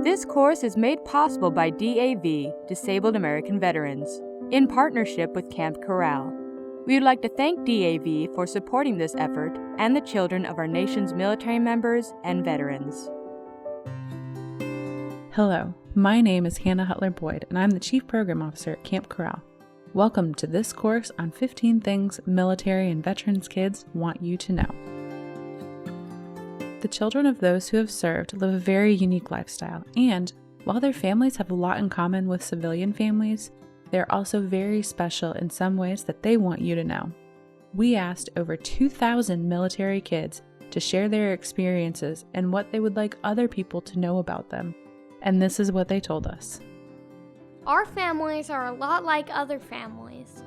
This course is made possible by DAV, Disabled American Veterans, in partnership with Camp Corral. We would like to thank DAV for supporting this effort and the children of our nation's military members and veterans. Hello, my name is Hannah Hutler-Boyd, and I'm the Chief Program Officer at Camp Corral. Welcome to this course on 15 things military and veterans kids want you to know. The children of those who have served live a very unique lifestyle, and while their families have a lot in common with civilian families, they're also very special in some ways that they want you to know. We asked over 2,000 military kids to share their experiences and what they would like other people to know about them, and this is what they told us. Our families are a lot like other families.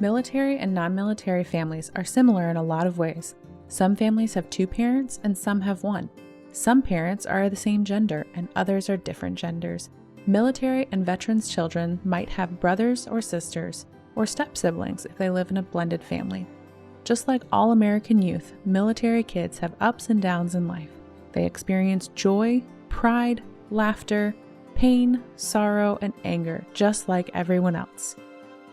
Military and non-military families are similar in a lot of ways. Some families have two parents and some have one. Some parents are the same gender and others are different genders. Military and veterans children might have brothers or sisters or step-siblings if they live in a blended family. Just like all American youth, military kids have ups and downs in life. They experience joy, pride, laughter, pain, sorrow, and anger, just like everyone else.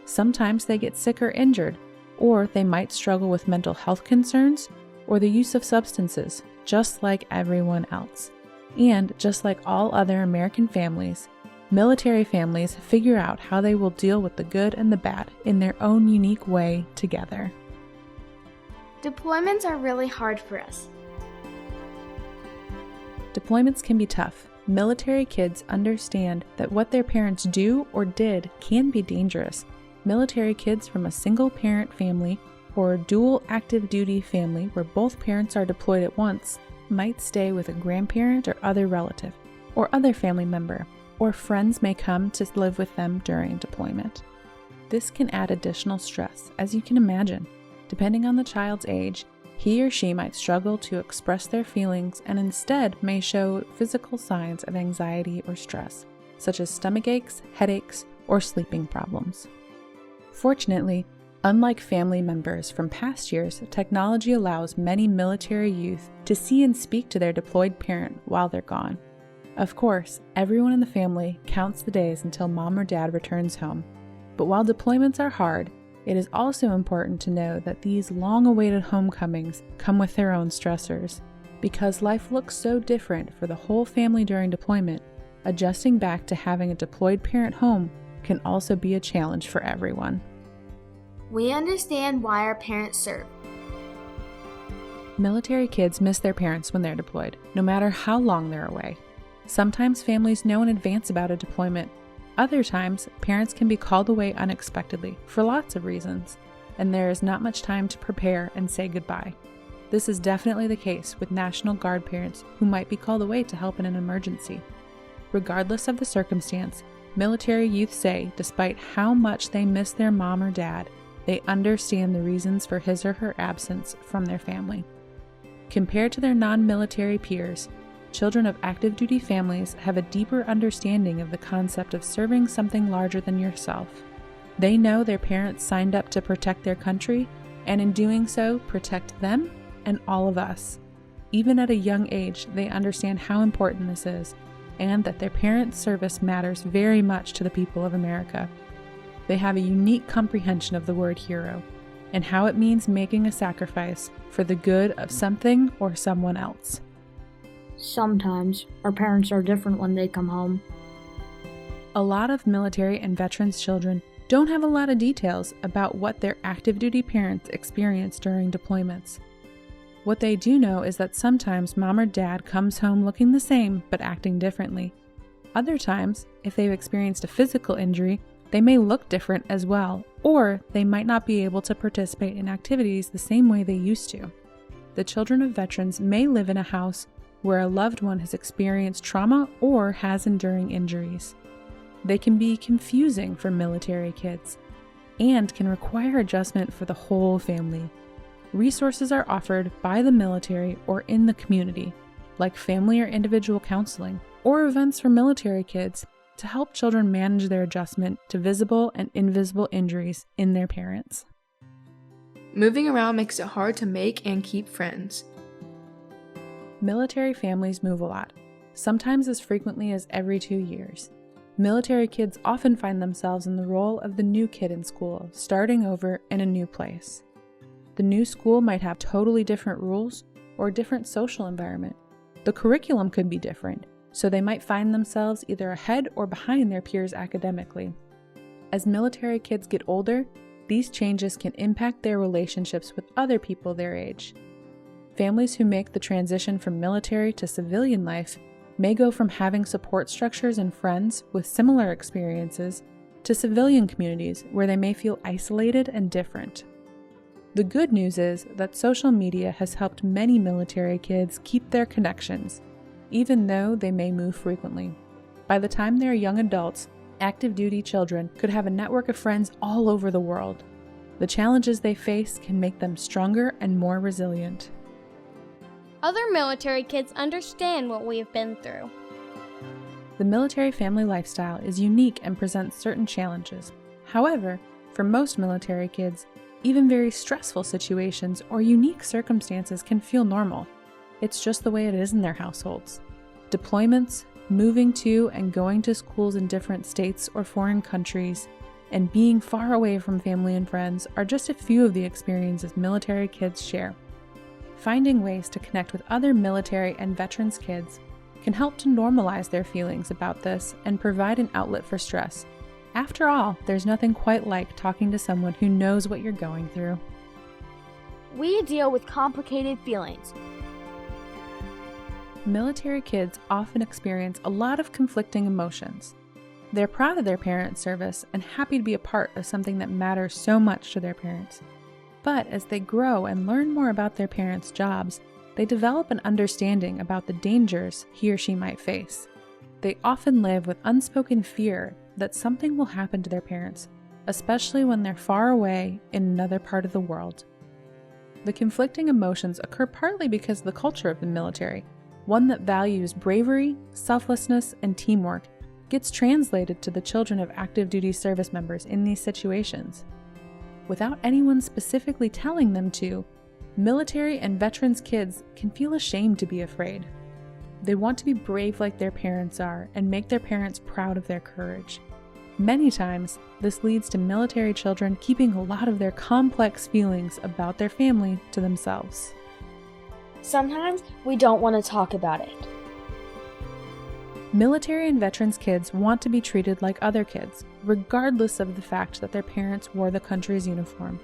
Sometimes they get sick or injured, or they might struggle with mental health concerns or the use of substances, just like everyone else. And just like all other American families, military families figure out how they will deal with the good and the bad in their own unique way together. Deployments are really hard for us. Deployments can be tough. Military kids understand that what their parents do or did can be dangerous. Military kids from a single-parent family or a dual active duty family where both parents are deployed at once might stay with a grandparent or other relative or other family member, or friends may come to live with them during deployment. This can add additional stress, as you can imagine. Depending on the child's age, he or she might struggle to express their feelings and instead may show physical signs of anxiety or stress, such as stomach aches, headaches, or sleeping problems. Fortunately, unlike family members from past years, technology allows many military youth to see and speak to their deployed parent while they're gone. Of course, everyone in the family counts the days until mom or dad returns home. But while deployments are hard, it is also important to know that these long-awaited homecomings come with their own stressors. Because life looks so different for the whole family during deployment, adjusting back to having a deployed parent home can also be a challenge for everyone. We understand why our parents serve. Military kids miss their parents when they're deployed, no matter how long they're away. Sometimes families know in advance about a deployment. Other times, parents can be called away unexpectedly for lots of reasons, and there is not much time to prepare and say goodbye. This is definitely the case with National Guard parents who might be called away to help in an emergency. Regardless of the circumstance, military youth say despite how much they miss their mom or dad, they understand the reasons for his or her absence from their family. Compared to their non-military peers, children of active duty families have a deeper understanding of the concept of serving something larger than yourself. They know their parents signed up to protect their country, and in doing so, protect them and all of us. Even at a young age, they understand how important this is, and that their parents' service matters very much to the people of America. They have a unique comprehension of the word hero, and how it means making a sacrifice for the good of something or someone else. Sometimes our parents are different when they come home. A lot of military and veterans children don't have a lot of details about what their active duty parents experience during deployments. What they do know is that sometimes mom or dad comes home looking the same but acting differently. Other times, if they've experienced a physical injury, they may look different as well, or they might not be able to participate in activities the same way they used to. The children of veterans may live in a house where a loved one has experienced trauma or has enduring injuries. They can be confusing for military kids and can require adjustment for the whole family. Resources are offered by the military or in the community, like family or individual counseling, or events for military kids to help children manage their adjustment to visible and invisible injuries in their parents. Moving around makes it hard to make and keep friends. Military families move a lot. sometimes as frequently as every 2 years. Military kids often find themselves in the role of the new kid in school, starting over in a new place. The new school might have totally different rules or a different social environment. The curriculum could be different, so they might find themselves either ahead or behind their peers academically. As military kids get older, these changes can impact their relationships with other people their age. Families who make the transition from military to civilian life may go from having support structures and friends with similar experiences to civilian communities where they may feel isolated and different. The good news is that social media has helped many military kids keep their connections, even though they may move frequently. By the time they are young adults, active duty children could have a network of friends all over the world. The challenges they face can make them stronger and more resilient. Other military kids understand what we have been through. The military family lifestyle is unique and presents certain challenges. However, for most military kids, even very stressful situations or unique circumstances can feel normal. It's just the way it is in their households. Deployments, moving to and going to schools in different states or foreign countries, and being far away from family and friends are just a few of the experiences military kids share. Finding ways to connect with other military and veterans kids can help to normalize their feelings about this and provide an outlet for stress. After all, there's nothing quite like talking to someone who knows what you're going through. We deal with complicated feelings. Military kids often experience a lot of conflicting emotions. They're proud of their parents' service and happy to be a part of something that matters so much to their parents. But as they grow and learn more about their parents' jobs, they develop an understanding about the dangers he or she might face. They often live with unspoken fear that something will happen to their parents, especially when they're far away in another part of the world. The conflicting emotions occur partly because of the culture of the military, one that values bravery, selflessness, and teamwork, gets translated to the children of active duty service members in these situations. Without anyone specifically telling them to, military and veterans kids can feel ashamed to be afraid. They want to be brave like their parents are and make their parents proud of their courage. Many times, this leads to military children keeping a lot of their complex feelings about their family to themselves. Sometimes we don't want to talk about it. Military and veterans kids want to be treated like other kids, regardless of the fact that their parents wore the country's uniform.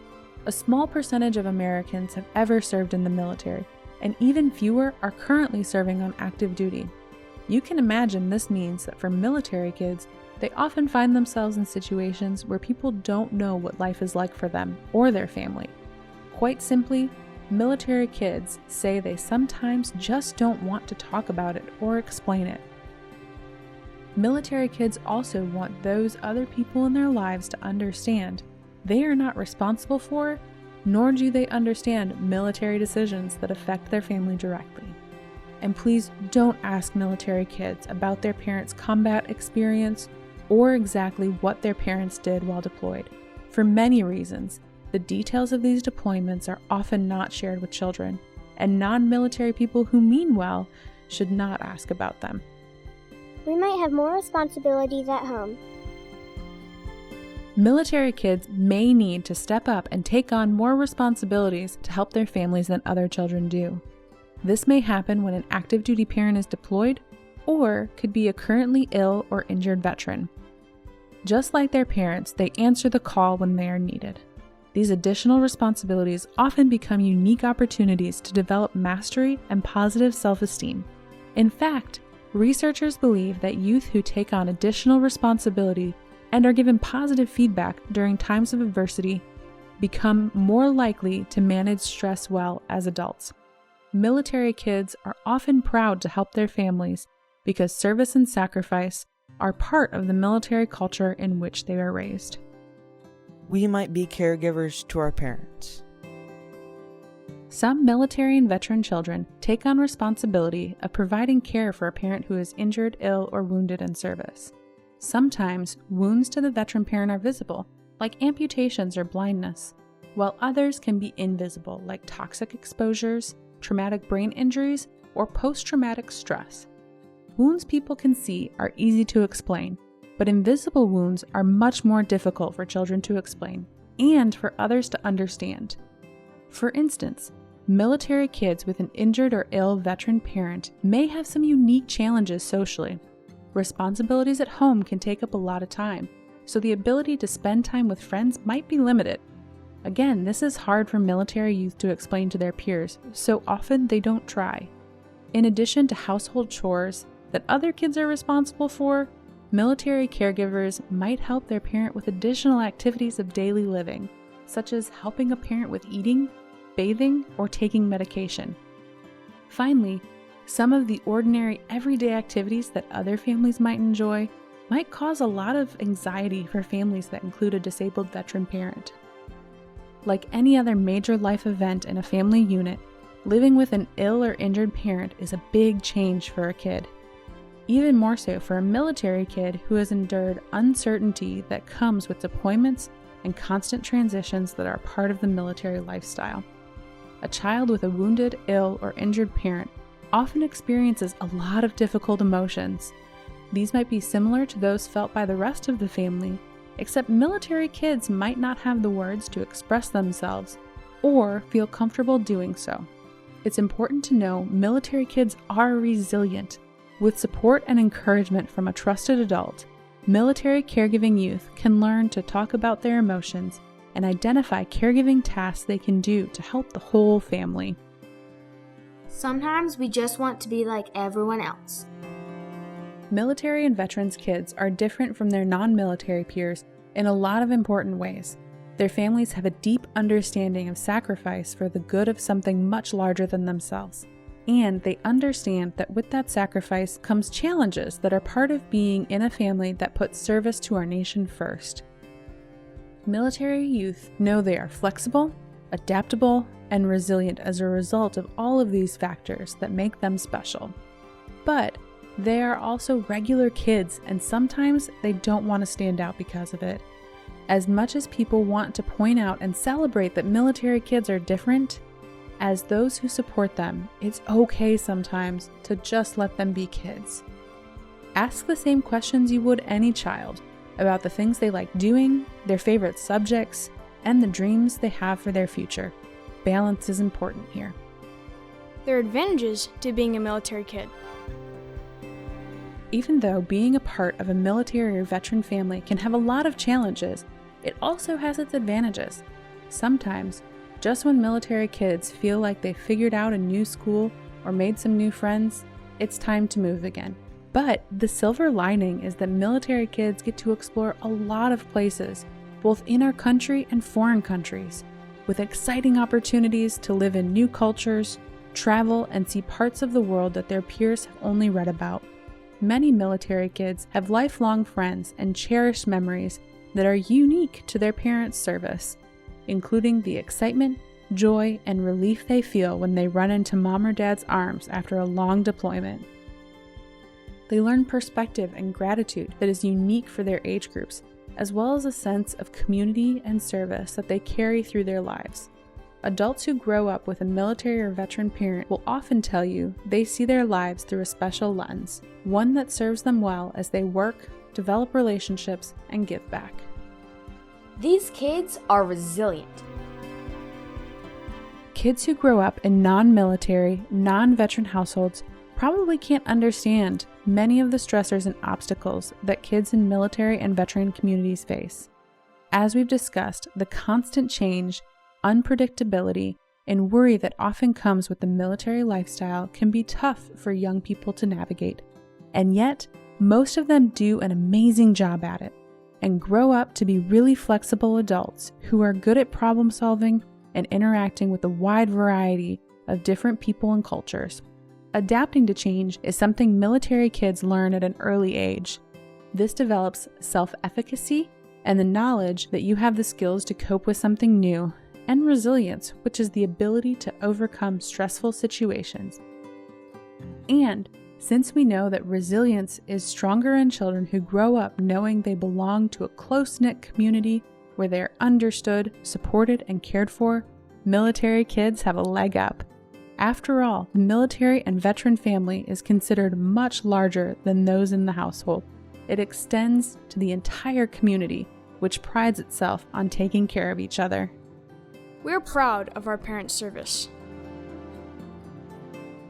A small percentage of Americans have ever served in the military, and even fewer are currently serving on active duty. You can imagine this means that for military kids, they often find themselves in situations where people don't know what life is like for them or their family. Quite simply, military kids say they sometimes just don't want to talk about it or explain it. Military kids also want those other people in their lives to understand they are not responsible for, nor do they understand military decisions that affect their family directly. And please don't ask military kids about their parents' combat experience or exactly what their parents did while deployed. For many reasons, the details of these deployments are often not shared with children, and non-military people who mean well should not ask about them. We might have more responsibilities at home. Military kids may need to step up and take on more responsibilities to help their families than other children do. This may happen when an active duty parent is deployed or could be a currently ill or injured veteran. Just like their parents, they answer the call when they are needed. These additional responsibilities often become unique opportunities to develop mastery and positive self-esteem. In fact, researchers believe that youth who take on additional responsibility and are given positive feedback during times of adversity become more likely to manage stress well as adults. Military kids are often proud to help their families because service and sacrifice are part of the military culture in which they are raised. We might be caregivers to our parents. Some military and veteran children take on responsibility of providing care for a parent who is injured, ill, or wounded in service. Sometimes, wounds to the veteran parent are visible, like amputations or blindness, while others can be invisible, like toxic exposures, traumatic brain injuries, or post-traumatic stress. Wounds people can see are easy to explain, but invisible wounds are much more difficult for children to explain and for others to understand. For instance, military kids with an injured or ill veteran parent may have some unique challenges socially. Responsibilities at home can take up a lot of time, so the ability to spend time with friends might be limited. Again, this is hard for military youth to explain to their peers, so often they don't try. In addition to household chores that other kids are responsible for, military caregivers might help their parent with additional activities of daily living, such as helping a parent with eating, bathing, or taking medication. Finally, some of the ordinary everyday activities that other families might enjoy might cause a lot of anxiety for families that include a disabled veteran parent. Like any other major life event in a family unit, living with an ill or injured parent is a big change for a kid. Even more so for a military kid who has endured uncertainty that comes with deployments and constant transitions that are part of the military lifestyle. A child with a wounded, ill, or injured parent often experiences a lot of difficult emotions. These might be similar to those felt by the rest of the family, except military kids might not have the words to express themselves or feel comfortable doing so. It's important to know military kids are resilient. With support and encouragement from a trusted adult, military caregiving youth can learn to talk about their emotions and identify caregiving tasks they can do to help the whole family. Sometimes we just want to be like everyone else. Military and veterans kids are different from their non-military peers in a lot of important ways. Their families have a deep understanding of sacrifice for the good of something much larger than themselves. And they understand that with that sacrifice comes challenges that are part of being in a family that puts service to our nation first. Military youth know they are flexible, adaptable, and resilient as a result of all of these factors that make them special. But they are also regular kids, and sometimes they don't want to stand out because of it. As much as people want to point out and celebrate that military kids are different, as those who support them, it's okay sometimes to just let them be kids. Ask the same questions you would any child about the things they like doing, their favorite subjects, and the dreams they have for their future. Balance is important here. There are advantages to being a military kid. Even though being a part of a military or veteran family can have a lot of challenges, it also has its advantages. Sometimes, just when military kids feel like they've figured out a new school or made some new friends, it's time to move again. But the silver lining is that military kids get to explore a lot of places, both in our country and foreign countries, with exciting opportunities to live in new cultures, travel, and see parts of the world that their peers have only read about. Many military kids have lifelong friends and cherished memories that are unique to their parents' service, including the excitement, joy, and relief they feel when they run into mom or dad's arms after a long deployment. They learn perspective and gratitude that is unique for their age groups, as well as a sense of community and service that they carry through their lives. Adults who grow up with a military or veteran parent will often tell you they see their lives through a special lens, one that serves them well as they work, develop relationships, and give back. These kids are resilient. Kids who grow up in non-military, non-veteran households probably can't understand many of the stressors and obstacles that kids in military and veteran communities face. As we've discussed, the constant change, unpredictability, and worry that often comes with the military lifestyle can be tough for young people to navigate. And yet, most of them do an amazing job at it and grow up to be really flexible adults who are good at problem solving and interacting with a wide variety of different people and cultures. Adapting to change is something military kids learn at an early age. This develops self-efficacy and the knowledge that you have the skills to cope with something new, and resilience, which is the ability to overcome stressful situations. And since we know that resilience is stronger in children who grow up knowing they belong to a close-knit community where they are understood, supported, and cared for, military kids have a leg up. After all, the military and veteran family is considered much larger than those in the household. It extends to the entire community, which prides itself on taking care of each other. We're proud of our parents' service.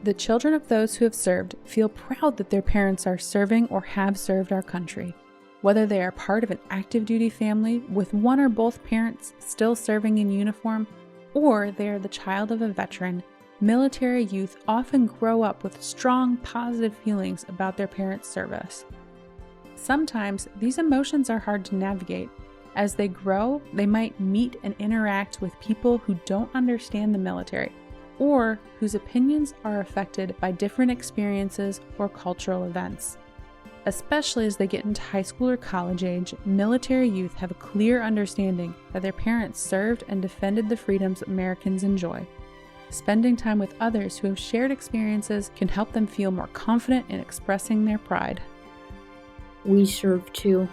The children of those who have served feel proud that their parents are serving or have served our country. Whether they are part of an active duty family with one or both parents still serving in uniform, or they are the child of a veteran, military youth often grow up with strong, positive feelings about their parents' service. Sometimes these emotions are hard to navigate. As they grow, they might meet and interact with people who don't understand the military, or whose opinions are affected by different experiences or cultural events. Especially as they get into high school or college age, military youth have a clear understanding that their parents served and defended the freedoms Americans enjoy. Spending time with others who have shared experiences can help them feel more confident in expressing their pride. We serve too.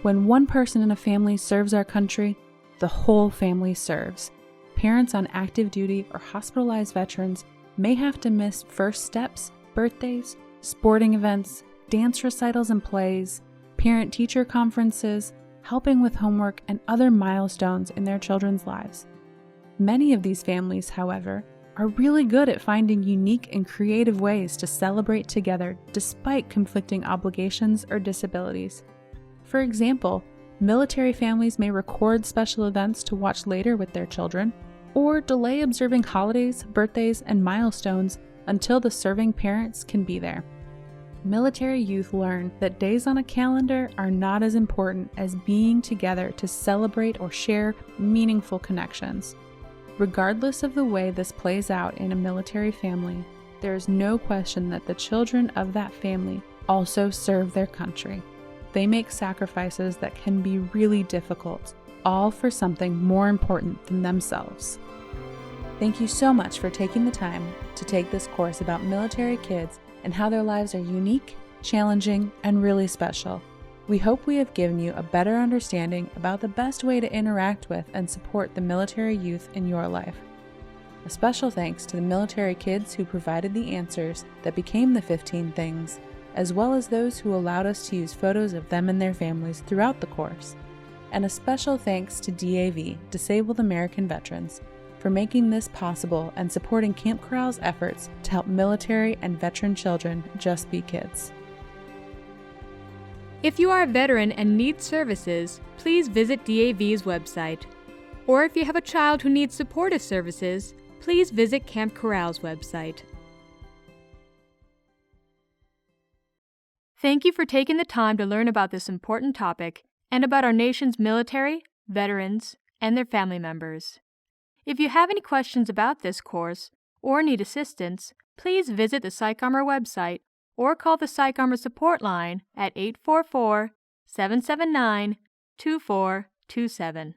When one person in a family serves our country, the whole family serves. Parents on active duty or hospitalized veterans may have to miss first steps, birthdays, sporting events, dance recitals and plays, parent-teacher conferences, helping with homework, and other milestones in their children's lives. Many of these families, however, are really good at finding unique and creative ways to celebrate together despite conflicting obligations or disabilities. For example, military families may record special events to watch later with their children, or delay observing holidays, birthdays, and milestones until the serving parents can be there. Military youth learn that days on a calendar are not as important as being together to celebrate or share meaningful connections. Regardless of the way this plays out in a military family, there is no question that the children of that family also serve their country. They make sacrifices that can be really difficult, all for something more important than themselves. Thank you so much for taking the time to take this course about military kids and how their lives are unique, challenging, and really special. We hope we have given you a better understanding about the best way to interact with and support the military youth in your life. A special thanks to the military kids who provided the answers that became the 15 things, as well as those who allowed us to use photos of them and their families throughout the course. And a special thanks to DAV, Disabled American Veterans, for making this possible and supporting Camp Corral's efforts to help military and veteran children just be kids. If you are a veteran and need services, please visit DAV's website. Or if you have a child who needs supportive services, please visit Camp Corral's website. Thank you for taking the time to learn about this important topic and about our nation's military, veterans, and their family members. If you have any questions about this course or need assistance, please visit the Psych website or call the Psych support line at 844-779-2427.